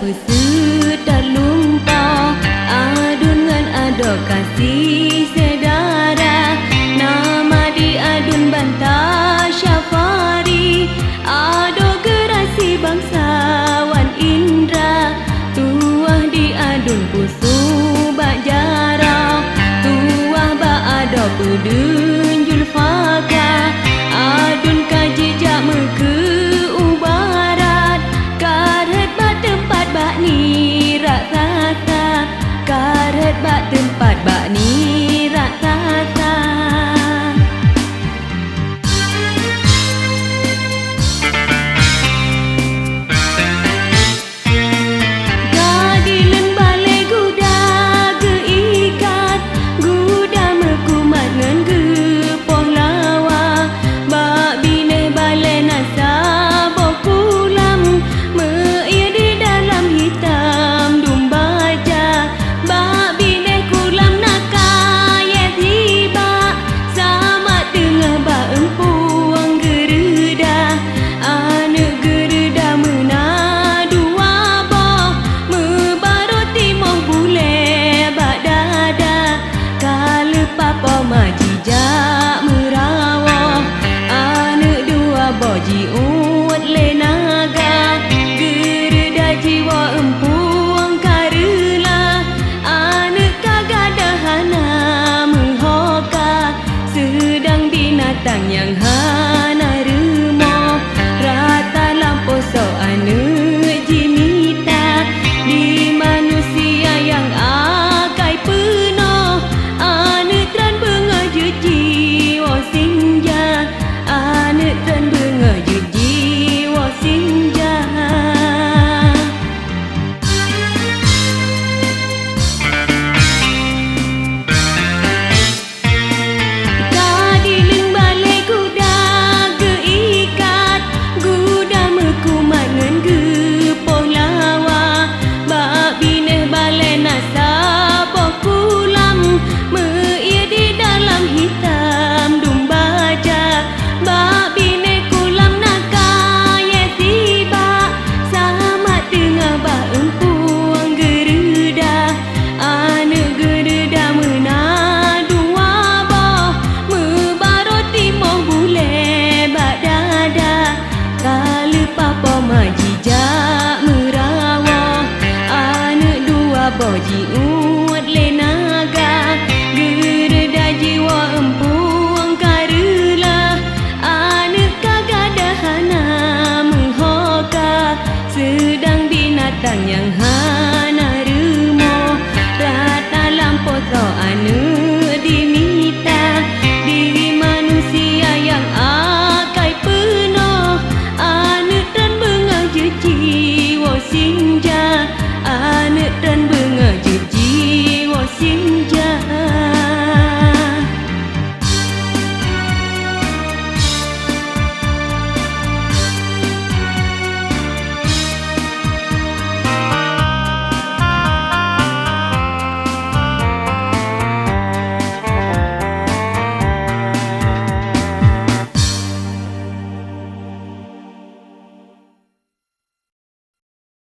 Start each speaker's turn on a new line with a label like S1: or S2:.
S1: peserta lumpur adun ngan ado kasih sedara nama diadun bantah syafari ado gerasi bangsawan indra tuah diadun pusu bak jarau tuah bak ado pudun julfaka adun kajijak meke ubarat karet bak tempat bak ni raksasa karet bak tempat bak ni raksasa. Gadilen balai guda geikat guda mekumat ngan gepoh lawa bak bine balai nasa bokulam meia di dalam hitam dumba ja bak bine kulam nakaya tiba sama tengah bak empuang gereda anak gereda menadu abah mebarut timoh bule bak dada kala papa majijak merawah anak dua boji ut lenaga gereda jiwa empuang karela anak kagadahana menghoka sedang binatang yang hana remoh rata lampau so anak jinita di manusia yang akai penuh anak tran bengaja jiwa sinja anak tran bengaja jiwa sinja. Gadilen balai guda geikat guda mekumat ngan gepoh lawa bak bineh balai nasa bokulam meia di dalam hitam dumba ja bak bineh kulam nakaya tiba sama tengah bak empuang gereda anak gereda menadu abah mebarut timoh bule bak dada kala papa majijak merawah anak dua boji